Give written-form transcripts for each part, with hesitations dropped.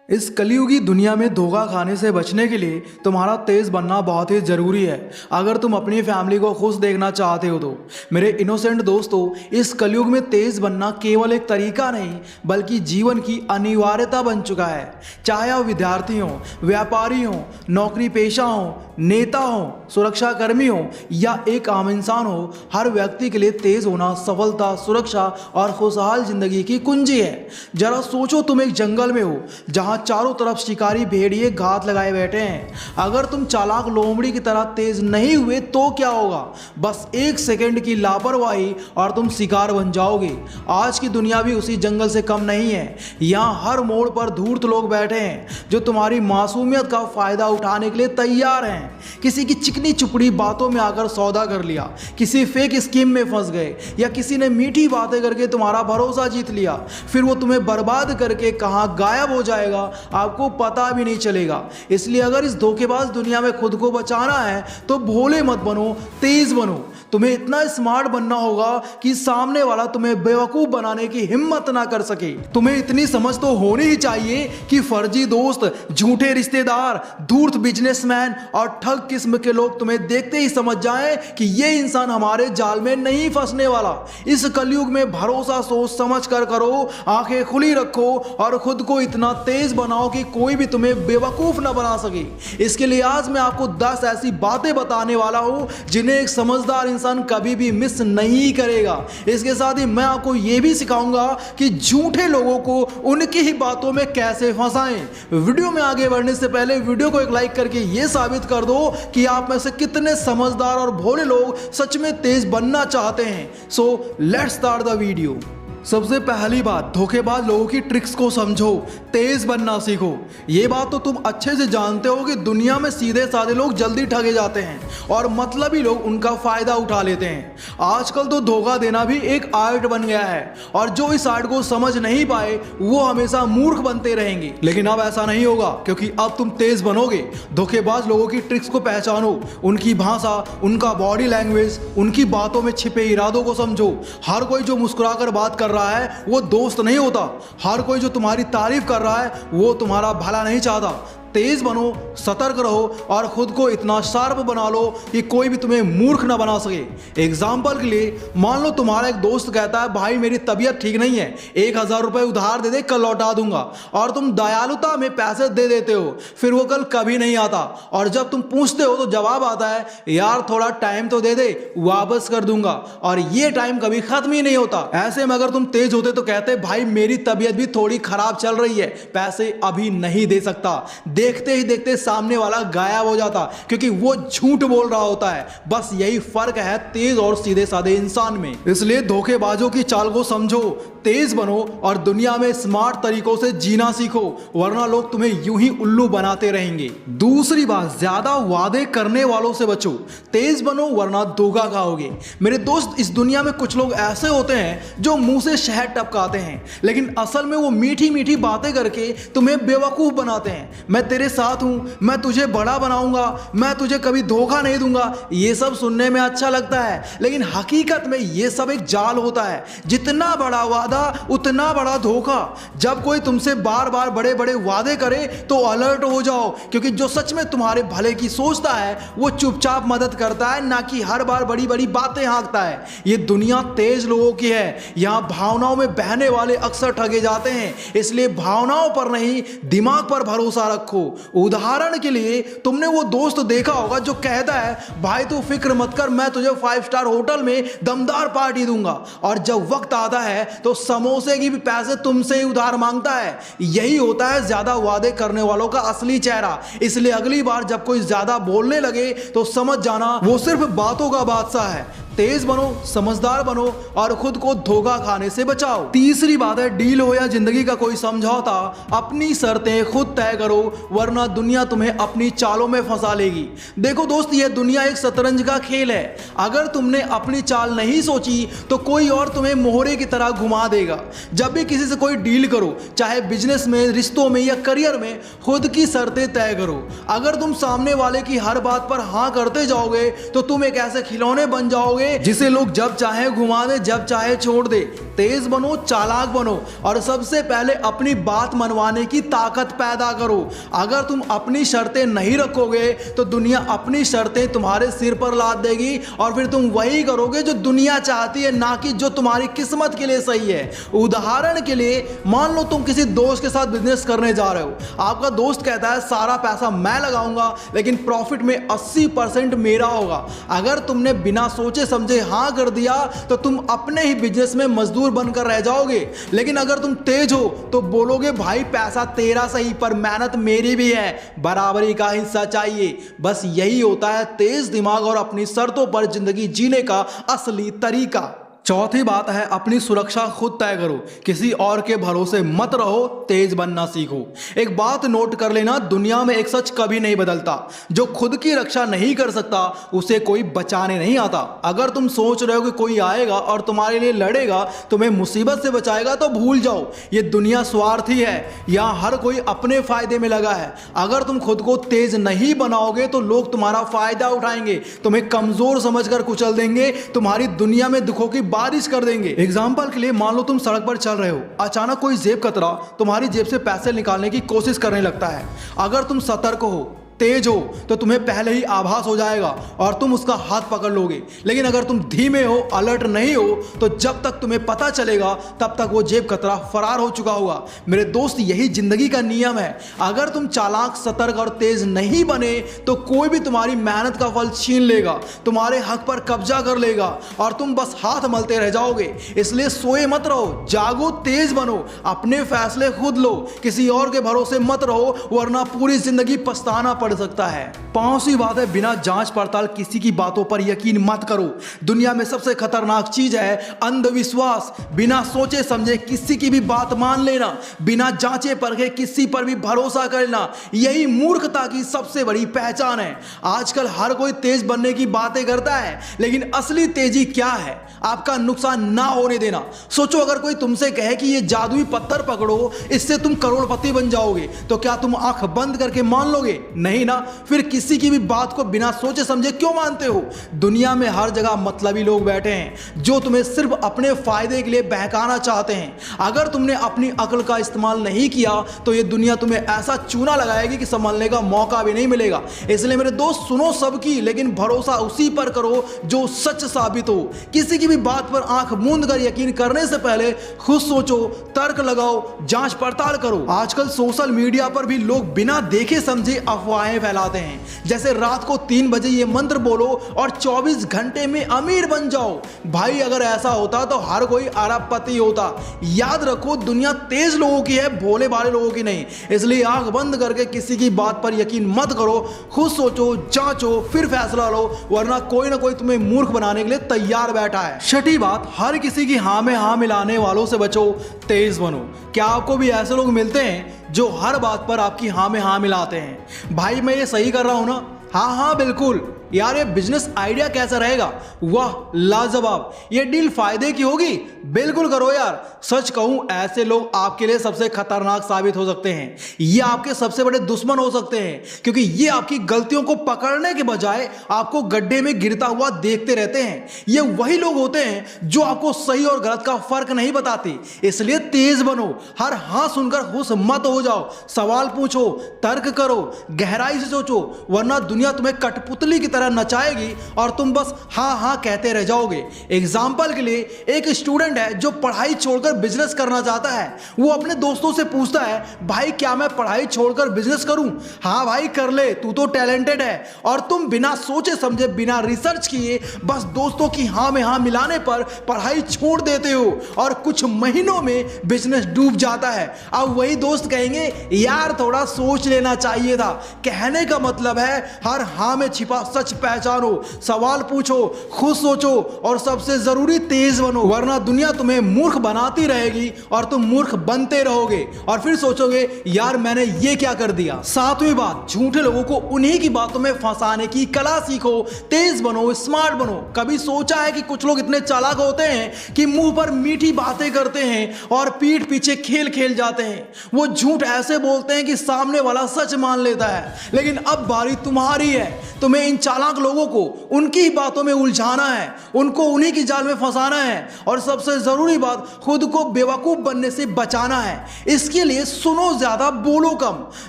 इस कलयुगी दुनिया में धोखा खाने से बचने के लिए तुम्हारा तेज बनना बहुत ही ज़रूरी है। अगर तुम अपनी फैमिली को खुश देखना चाहते हो तो मेरे इनोसेंट दोस्तों, इस कलयुग में तेज बनना केवल एक तरीका नहीं बल्कि जीवन की अनिवार्यता बन चुका है। चाहे आप विद्यार्थी हो, व्यापारी हो, नौकरी पेशा हो, नेता हो, सुरक्षाकर्मी हो या एक आम इंसान हो, हर व्यक्ति के लिए तेज होना सफलता, सुरक्षा और खुशहाल जिंदगी की कुंजी है। जरा सोचो, तुम एक जंगल में हो जहां चारों तरफ शिकारी भेड़िए घात लगाए बैठे हैं। अगर तुम चालाक लोमड़ी की तरह तेज नहीं हुए तो क्या होगा? बस एक सेकंड की लापरवाही और तुम शिकार बन जाओगे। आज की दुनिया भी उसी जंगल से कम नहीं है। यहाँ हर मोड़ पर धूर्त लोग बैठे हैं जो तुम्हारी मासूमियत का फायदा उठाने के लिए तैयार हैं। किसी की चिकनी चुपड़ी बातों में आकर सौदा कर लिया, किसी फेक स्कीम में फंस गए या किसी ने मीठी बातें करके तुम्हारा भरोसा जीत लिया। फिर वो तुम्हें बर्बाद करके कहां गायब हो जाएगा आपको पता भी नहीं चलेगा। इसलिए अगर इस धोखेबाज दुनिया में खुद को बचाना है तो भोले मत बनो, तेज बनो। तुम्हें इतना स्मार्ट बनना होगा कि सामने वाला तुम्हें बेवकूफ बनाने की हिम्मत ना कर सके। तुम्हें इतनी समझ तो होनी ही चाहिए कि फर्जी दोस्त, झूठे रिश्तेदार, धूर्त बिजनेसमैन और ठग किस्म के लोग तुम्हें देखते ही समझ जाएं कि ये इंसान हमारे जाल में नहीं फंसने वाला। इस कलयुग में भरोसा सोच समझ कर करो, आंखें खुली रखो और खुद को इतना तेज बनाओ कि कोई भी तुम्हें बेवकूफ ना बना सके। इसके लिए आज मैं आपको 10 ऐसी बातें बताने वाला हूं जिन्हें एक समझदार इंसान कभी भी मिस नहीं करेगा। इसके साथ ही मैं आपको यह भी सिखाऊंगा कि झूठे लोगों को उनकी ही बातों में कैसे फंसाएं। वीडियो में आगे बढ़ने से पहले वीडियो को एक लाइक करके यह साबित कर दो कि आप में से कितने समझदार और भोले लोग सच में तेज बनना चाहते हैं। So let's start the video. सबसे पहली बात, धोखेबाज लोगों की ट्रिक्स को समझो, तेज बनना सीखो। ये बात तो तुम अच्छे से जानते हो कि दुनिया में सीधे साधे लोग जल्दी ठगे जाते हैं और मतलबी लोग उनका फायदा उठा लेते हैं। आजकल तो धोखा देना भी एक आर्ट बन गया है और जो इस आर्ट को समझ नहीं पाए वो हमेशा मूर्ख बनते रहेंगे। लेकिन अब ऐसा नहीं होगा क्योंकि अब तुम तेज बनोगे। धोखेबाज लोगों की ट्रिक्स को पहचानो, उनकी भाषा, उनका बॉडी लैंग्वेज, उनकी बातों में छिपे इरादों को समझो। हर कोई जो मुस्कुराकर बात कर रहा है वो दोस्त नहीं होता। हर कोई जो तुम्हारी तारीफ कर रहा है वो तुम्हारा भला नहीं चाहता। तेज बनो, सतर्क रहो और खुद को इतना शार्प बना लो कि कोई भी तुम्हें मूर्ख ना बना सके। एग्जाम्पल के लिए मान लो तुम्हारा एक दोस्त कहता है, भाई मेरी तबीयत ठीक नहीं है, 1000 रुपए उधार दे दे, कल लौटा दूंगा। और तुम दयालुता में पैसे दे देते हो, फिर वो कल कभी नहीं आता। और जब तुम पूछते हो तो जवाब आता है, यार थोड़ा टाइम तो दे दे, वापस कर दूंगा। और ये टाइम कभी खत्म ही नहीं होता। ऐसे में अगर तुम तेज होते तो कहते, भाई मेरी तबीयत भी थोड़ी खराब चल रही है, पैसे अभी नहीं दे सकता। देखते ही देखते सामने वाला गायब हो जाता क्योंकि वो झूठ बोल रहा होता है। बस यही फर्क है तेज और सीधे साधे इंसान में। इसलिए धोखेबाजों की चाल को समझो, तेज बनो और दुनिया में स्मार्ट तरीकों से जीना सीखो, वरना लोग तुम्हें यूं ही उल्लू बनाते रहेंगे। दूसरी बात, ज्यादा वादे करने वालों से बचो। तेज बनो वरना धोखा खाओगे। मेरे दोस्त, इस दुनिया में कुछ लोग ऐसे होते हैं जो मुंह से शहद टपकाते हैं लेकिन असल में वो मीठी मीठी बातें करके तुम्हें बेवकूफ बनाते हैं। मैं तेरे साथ हूं, मैं तुझे बड़ा बनाऊंगा, मैं तुझे कभी धोखा नहीं दूंगा। ये सब सुनने में अच्छा लगता है लेकिन हकीकत में ये सब एक जाल होता है। जितना बड़ा वादा उतना बड़ा धोखा। जब कोई तुमसे बार बार बड़े बड़े वादे करे तो अलर्ट हो जाओ, क्योंकि जो सच में तुम्हारे भले की सोचता है वो चुपचाप मदद करता है, ना कि हर बार बड़ी बड़ी बातें हाँकता है। ये दुनिया तेज लोगों की है। यहां भावनाओं में बहने वाले अक्सर ठगे जाते हैं। इसलिए भावनाओं पर नहीं, दिमाग पर भरोसा रखो। उदाहरण के लिए तुमने वो दोस्त देखा होगा जो कहता है, भाई तू फिक्र मत कर, मैं तुझे 5 स्टार होटल में दमदार पार्टी दूंगा। और जब वक्त आता है तो समोसे की भी पैसे तुमसे ही उधार मांगता है। यही होता है ज्यादा वादे करने वालों का असली चेहरा। इसलिए अगली बार जब कोई ज्यादा बोलने लगे तो समझ जाना वो सिर्फ बातों का बादशाह है। तेज बनो, समझदार बनो और खुद को धोखा खाने से बचाओ। तीसरी बात है, डील हो या जिंदगी का कोई समझौता, अपनी शर्तें खुद तय करो, वरना दुनिया तुम्हें अपनी चालों में फंसा लेगी। देखो दोस्त, यह दुनिया एक शतरंज का खेल है। अगर तुमने अपनी चाल नहीं सोची तो कोई और तुम्हें मोहरे की तरह घुमा देगा। जब भी किसी से कोई डील करो, चाहे बिजनेस में, रिश्तों में या करियर में, खुद की शर्तें तय करो। अगर तुम सामने वाले की हर बात पर हाँ करते जाओगे तो तुम एक ऐसे खिलौने बन जाओगे जिसे लोग जब चाहे घुमा दे, जब चाहे छोड़ दे। तेज बनो, चालाक बनो और सबसे पहले अपनी बात मनवाने की ताकत पैदा करो। अगर तुम अपनी शर्तें नहीं रखोगे तो दुनिया अपनी शर्तें तुम्हारे सिर पर लाद देगी और फिर तुम वही करोगे जो दुनिया चाहती है, ना कि जो तुम्हारी किस्मत के लिए सही है। उदाहरण के लिए मान लो तुम किसी दोस्त के साथ बिजनेस करने जा रहे हो। आपका दोस्त कहता है सारा पैसा मैं लगाऊंगा लेकिन प्रॉफिट में 80% मेरा होगा। अगर तुमने बिना सोचे समझे हाँ कर दिया तो तुम अपने ही बिजनेस में मजदूर बनकर रह जाओगे। लेकिन अगर तुम तेज हो तो बोलोगे भाई पैसा तेरा सही पर मेहनत मेरी भी है, बराबरी का हिस्सा चाहिए। बस यही होता है तेज दिमाग और अपनी शर्तों पर जिंदगी जीने का असली तरीका। चौथी बात है अपनी सुरक्षा खुद तय करो, किसी और के भरोसे मत रहो, तेज बनना सीखो। एक बात नोट कर लेना, दुनिया में एक सच कभी नहीं बदलता, जो खुद की रक्षा नहीं कर सकता उसे कोई बचाने नहीं आता। अगर तुम सोच रहे हो कि कोई आएगा और तुम्हारे लिए लड़ेगा, तुम्हें मुसीबत से बचाएगा, तो भूल जाओ, ये दुनिया स्वार्थी है। यहाँ हर कोई अपने फायदे में लगा है। अगर तुम खुद को तेज नहीं बनाओगे तो लोग तुम्हारा फायदा उठाएंगे, तुम्हें कमजोर समझकर कुचल देंगे, तुम्हारी दुनिया में दुखों की बारिश कर देंगे। एग्जाम्पल के लिए मान लो तुम सड़क पर चल रहे हो, अचानक कोई जेब कतरा तुम्हारी जेब से पैसे निकालने की कोशिश करने लगता है। अगर तुम सतर्क हो, तेज हो तो तुम्हें पहले ही आभास हो जाएगा और तुम उसका हाथ पकड़ लोगे। लेकिन अगर तुम धीमे हो, अलर्ट नहीं हो, तो जब तक तुम्हें पता चलेगा तब तक वो जेब कतरा फरार हो चुका होगा। मेरे दोस्त, यही जिंदगी का नियम है। अगर तुम चालाक, सतर्क और तेज नहीं बने तो कोई भी तुम्हारी मेहनत का फल छीन लेगा, तुम्हारे हक पर कब्जा कर लेगा और तुम बस हाथ मलते रह जाओगे। इसलिए सोए मत रहो, जागो, तेज बनो, अपने फैसले खुद लो, किसी और के भरोसे मत रहो, वरना पूरी जिंदगी पछताना पड़ सकता है। पांचवी बात है बिना जांच पड़ताल किसी की बातों पर यकीन मत करो। दुनिया में सबसे खतरनाक चीज है अंधविश्वास। बिना सोचे समझे किसी की भी बात मान लेना, बिना जांचे परखे किसी पर भी भरोसा करना, यही मूर्खता की सबसे बड़ी पहचान है। आजकल हर कोई तेज बनने की बातें करता है, लेकिन असली तेजी क्या है? आपका नुकसान ना होने देना। सोचो, अगर कोई तुमसे कहे कि ये जादुई पत्थर पकड़ो, इससे तुम करोड़पति बन जाओगे, तो क्या तुम आंख बंद करके मान लोगे? नहीं ना। फिर किसी की भी बात को बिना सोचे समझे क्यों मानते हो? दुनिया में हर जगह मतलबी लोग बैठे हैं जो तुम्हें सिर्फ अपने फायदे के लिए बहकाना चाहते हैं। अगर तुमने अपनी अक्ल का इस्तेमाल नहीं किया तो ये दुनिया तुम्हें ऐसा चूना लगाएगी कि संभलने का मौका भी नहीं मिलेगा। इसलिए मेरे दोस्त, सुनो सबकी, लेकिन भरोसा उसी पर करो जो सच साबित हो। किसी की भी बात पर आंख मूंद कर यकीन करने से पहले खुद सोचो, तर्क लगाओ, जांच पड़ताल करो। आजकल सोशल मीडिया पर भी लोग बिना देखे समझे अफवाहें फैलाते हैं, जैसे रात को 3 बजे ये मंत्र बोलो और 24 घंटे में अमीर बन जाओ। भाई, अगर ऐसा होता तो हर कोई अरबपति होता। याद रखो, दुनिया तेज लोगों की है, भोले भाले लोगों की नहीं। इसलिए आंख बंद करके किसी की बात पर यकीन मत करो, खुद सोचो, जांचो, फिर फैसला लो, वरना कोई ना कोई तुम्हें मूर्ख बनाने के लिए तैयार बैठा है। छठी बात, हर किसी की हाँ में हाँ मिलाने वालों से बचो, तेज बनो। क्या आपको भी ऐसे लोग मिलते हैं जो हर बात पर आपकी हाँ में हाँ मिलाते हैं? भाई, मैं ये सही कर रहा हूं ना? हाँ हाँ बिल्कुल। यार, ये बिजनेस आइडिया कैसा रहेगा? वाह, लाजवाब। ये डील फायदे की होगी, बिल्कुल करो यार। सच कहूं, ऐसे लोग आपके लिए सबसे खतरनाक साबित हो सकते हैं। ये आपके सबसे बड़े दुश्मन हो सकते हैं, क्योंकि ये आपकी गलतियों को पकड़ने के बजाय आपको गड्ढे में गिरता हुआ देखते रहते हैं। ये वही लोग होते हैं जो आपको सही और गलत का फर्क नहीं बताते। इसलिए तेज बनो, हर हाँ सुनकर खुश मत हो जाओ, सवाल पूछो, तर्क करो, गहराई से सोचो, वरना दुनिया तुम्हें कठपुतली की तरह नचाएगी और तुम बस हाँ हाँ कहते रह जाओगे। एग्जाम्पल के लिए, एक स्टूडेंट है जो पढ़ाई छोड़कर बिजनेस करना चाहता है। वो अपने दोस्तों से पूछता है, भाई क्या मैं पढ़ाई छोड़कर बिजनेस करूं? हाँ भाई कर ले, तू तो टैलेंटेड है। और तुम बिना सोचे समझे, बिना रिसर्च किए, बस दोस्तों की हाँ में हाँ मिलाने पर पढ़ाई छोड़ देते हो और कुछ महीनों में बिजनेस डूब जाता है। अब वही दोस्त कहेंगे, यार थोड़ा सोच लेना चाहिए था। कहने का मतलब है, हर हाँ में छिपा सच पहचानो, सवाल पूछो, खुद सोचो और सबसे जरूरी तेज बनो, वरना दुनिया तुम्हें मूर्ख बनाती रहेगी और तुम मूर्ख बनते रहोगे और फिर सोचोगे, यार मैंने ये क्या कर दिया। सातवीं बात, झूठे लोगों को उन्हीं की बातों में फंसाने की कला सीखो, तेज बनो, स्मार्ट बनो। कभी सोचा है कि कुछ लोग इतने चालाक होते हैं कि मुंह पर मीठी बातें करते हैं और पीठ पीछे खेल खेल जाते हैं। वो झूठ ऐसे बोलते हैं कि सामने वाला सच मान लेता है। लेकिन अब बारी तुम्हारी है, तुम्हें इन चालाक लोगों को उनकी ही बातों में उलझाना है, उनको उन्हीं की जाल में फंसाना है और सबसे जरूरी बात खुद को बेवकूफ बनने से बचाना है। इसके लिए सुनो ज्यादा, बोलो कम।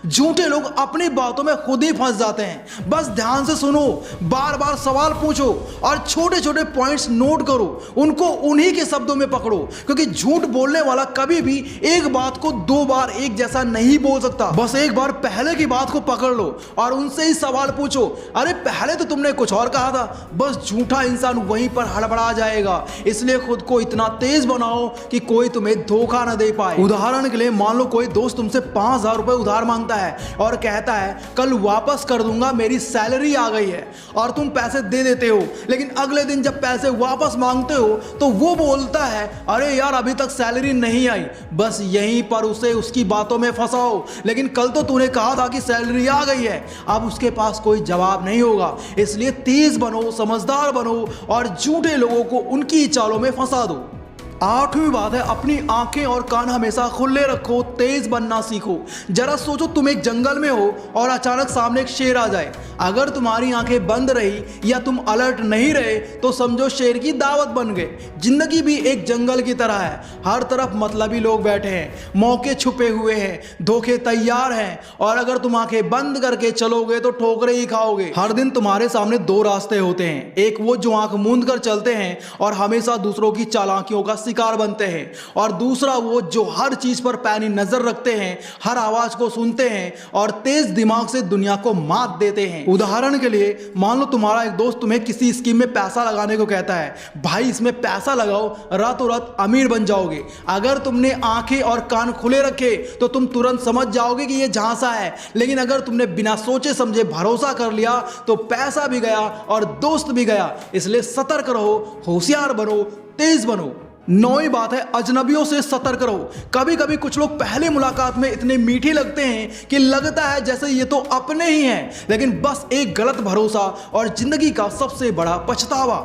झूठे लोग अपनी बातों में खुद ही फंस जाते हैं। बस ध्यान से सुनो, बार बार सवाल पूछो और छोटे छोटे पॉइंट्स नोट करो, उनको उन्हीं के शब्दों में पकड़ो, क्योंकि झूठ बोलने वाला कभी भी एक बात को दो बार एक जैसा नहीं बोल सकता। बस एक बार पहले की बात को पकड़ लो और उनसे ही सवाल पूछो, अरे पहले तो तुमने कुछ और कहा था। बस झूठा इंसान वहीं पर हड़बड़ा जाएगा। इसलिए खुद को इतना तेज बनाओ कि कोई तुम्हें धोखा न दे पाए। उदाहरण के लिए मान लो कोई दोस्त तुमसे 5,000 रुपए उधार मांगता है और कहता है कल वापस कर दूंगा, मेरी सैलरी आ गई है, और तुम पैसे दे देते हो। लेकिन अगले दिन जब पैसे वापस मांगते हो तो वो बोलता है अरे यार अभी तक सैलरी नहीं आई। बस यहीं पर उसे उसकी बातों में फंसाओ, लेकिन कल तो तूने कहा था कि सैलरी आ गई है। अब उसके पास कोई जवाब नहीं होगा। इसलिए तेज बनो, समझदार बनो और झूठे लोगों को उनकी चालों में फंसा दो। 8वीं बात है, अपनी आंखें और कान हमेशा खुले रखो, तेज बनना सीखो। जरा सोचो तुम एक जंगल में हो और अचानक सामने एक शेर आ जाए। अगर तुम्हारी आंखें बंद रही या तुम अलर्ट नहीं रहे तो समझो शेर की दावत बन गए। जिंदगी भी एक जंगल की तरह है, हर तरफ मतलबी लोग बैठे हैं, मौके छुपे हुए हैं, धोखे तैयार हैं, और अगर तुम आंखें बंद करके चलोगे तो ठोकरे ही खाओगे। हर दिन तुम्हारे सामने दो रास्ते होते हैं, एक वो जो आंख मूंद कर चलते हैं और हमेशा दूसरों की चालाकियों का शिकार बनते हैं, और दूसरा वो जो हर चीज पर पैनी नजर रखते हैं, हर आवाज को सुनते हैं और तेज दिमाग से दुनिया को मात देते हैं। उदाहरण के लिए मान लो तुम्हारा एक दोस्त तुम्हें किसी स्कीम में पैसा लगाने को कहता है, भाई इसमें पैसा लगाओ, रातों रात अमीर बन जाओगे। अगर तुमने आंखें और कान खुले रखे तो तुम तुरंत समझ जाओगे कि यह झांसा है, लेकिन अगर तुमने बिना सोचे समझे भरोसा कर लिया तो पैसा भी गया और दोस्त भी गया। इसलिए सतर्क रहो, होशियार बनो, तेज बनो। 9वीं बात है, अजनबियों से सतर्क रहो। कभी कभी कुछ लोग पहले मुलाकात में इतने मीठे लगते हैं कि लगता है जैसे ये तो अपने ही हैं, लेकिन बस एक गलत भरोसा और जिंदगी का सबसे बड़ा पछतावा।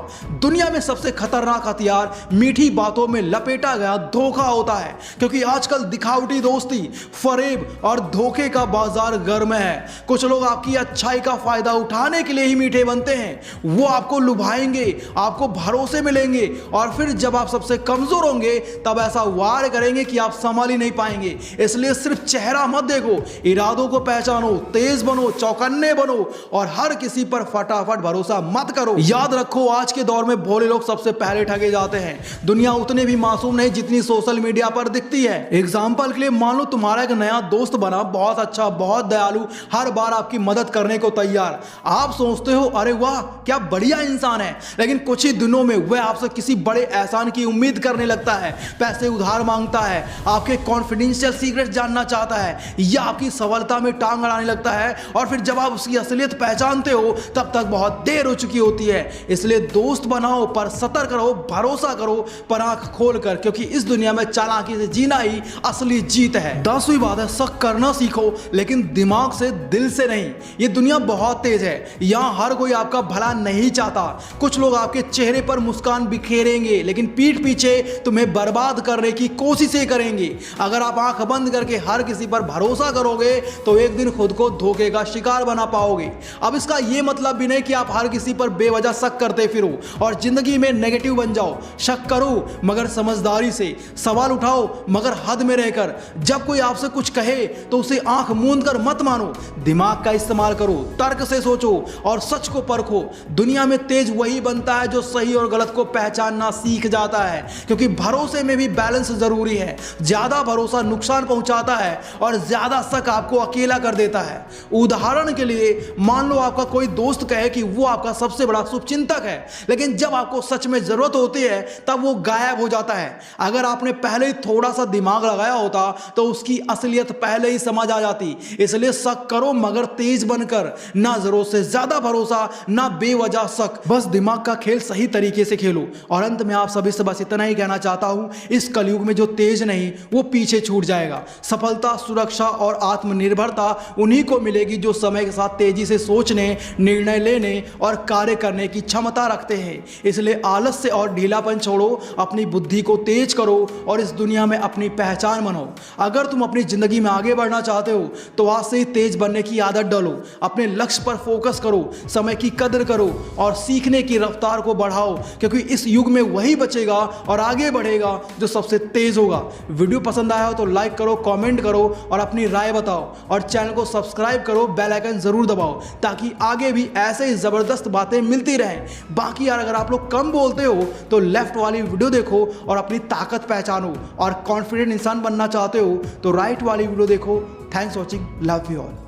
दुनिया में सबसे खतरनाक हथियार मीठी बातों में लपेटा गया धोखा होता है, क्योंकि आजकल दिखावटी दोस्ती, फरेब और धोखे का बाजार गर्म है। कुछ लोग आपकी अच्छाई का फायदा उठाने के लिए ही मीठे बनते हैं। वो आपको लुभाएंगे, आपको भरोसे में लेंगे, और फिर जब आप सबसे कमजोर होंगे तब ऐसा वार करेंगे कि आप संभाल ही नहीं पाएंगे। इसलिए सिर्फ चेहरा मत देखो, इरादों को पहचानो, तेज बनो, चौकन्ने बनो और हर किसी पर फटाफट भरोसा मत करो। याद रखो, आज के दौर में भोले लोग सबसे पहले ठगे जाते हैं। दुनिया उतनी भी मासूम नहीं जितनी सोशल मीडिया पर दिखती है। एग्जाम्पल के लिए मान लो तुम्हारा एक नया दोस्त बना, बहुत अच्छा, बहुत दयालु, हर बार आपकी मदद करने को तैयार। आप सोचते हो अरे वाह क्या बढ़िया इंसान है, लेकिन कुछ ही दिनों में वह आपसे किसी बड़े एहसान की उम्मीद करने लगता है, पैसे उधार मांगता है, आपके कॉन्फिडेंशियल सीक्रेट जानना चाहता है या आपकी सफलता में टांग अड़ाने लगता है, और फिर जब आप उसकी असलियत पहचानते हो तब तक बहुत देर हो चुकी होती है। इसलिए दोस्त बनाओ पर सतर्क रहो, भरोसा करो पर आंख खोलकर, क्योंकि इस दुनिया में चालाकी से जीना ही असली जीत है। 10वीं बात है, शक करना सीखो, लेकिन दिमाग से, दिल से नहीं। ये दुनिया बहुत तेज है, यहां हर कोई आपका भला नहीं चाहता। कुछ लोग आपके चेहरे पर मुस्कान बिखेरेंगे लेकिन पीठ पीछे तुम्हें बर्बाद करने की कोशिशें करेंगे। अगर आप आंख बंद करके हर किसी पर भरोसा करोगे तो एक दिन खुद को धोखे का शिकार बना पाओगे। अब इसका यह मतलब भी नहीं कि आप हर किसी पर बेवजह शक करते फिरो और जिंदगी में नेगेटिव बन जाओ। शक करो मगर समझदारी से, सवाल उठाओ मगर हद में रहकर। जब कोई आपसे कुछ कहे तो उसे आंख मूंद कर मत मानो, दिमाग का इस्तेमाल करो, तर्क से सोचो और सच को परखो। दुनिया में तेज वही बनता है जो सही और गलत को पहचानना सीख जाता है, क्योंकि भरोसे में भी बैलेंस जरूरी है। ज्यादा भरोसा नुकसान पहुंचाता है और ज्यादा शक आपको अकेला कर देता है। उदाहरण के लिए मान लो आपका कोई दोस्त कहे कि वो आपका सबसे बड़ा शुभचिंतक है, लेकिन जब आपको सच में जरूरत होती है तब वो गायब हो जाता है। अगर आपने पहले ही थोड़ा सा दिमाग लगाया होता तो उसकी असलियत पहले ही समझ आ जाती। इसलिए शक करो मगर तेज बनकर, ना जरूरत से ज्यादा भरोसा, ना बेवजह शक। बस दिमाग का खेल सही तरीके से खेलो। और अंत में आप सभी से बस इतना इतना ही कहना चाहता हूँ, इस कलयुग में जो तेज नहीं वो पीछे छूट जाएगा। सफलता, सुरक्षा और आत्मनिर्भरता उन्हीं को मिलेगी जो समय के साथ तेजी से सोचने, निर्णय लेने और कार्य करने की क्षमता रखते हैं। इसलिए आलस्य और ढीलापन छोड़ो, अपनी बुद्धि को तेज करो और इस दुनिया में अपनी पहचान बनो। अगर तुम अपनी जिंदगी में आगे बढ़ना चाहते हो तो आज से ही तेज बनने की आदत डालो। अपने लक्ष्य पर फोकस करो, समय की कदर करो और सीखने की रफ्तार को बढ़ाओ, क्योंकि इस युग में वही बचेगा और आगे बढ़ेगा जो सबसे तेज होगा। वीडियो पसंद आया हो तो लाइक करो, कमेंट करो और अपनी राय बताओ और चैनल को सब्सक्राइब करो, बेल आइकन जरूर दबाओ ताकि आगे भी ऐसे ही जबरदस्त बातें मिलती रहें। बाकी यार अगर आप लोग कम बोलते हो तो लेफ्ट वाली वीडियो देखो और अपनी ताकत पहचानो, और कॉन्फिडेंट इंसान बनना चाहते हो तो राइट वाली वीडियो देखो। Thanks watching, love you all.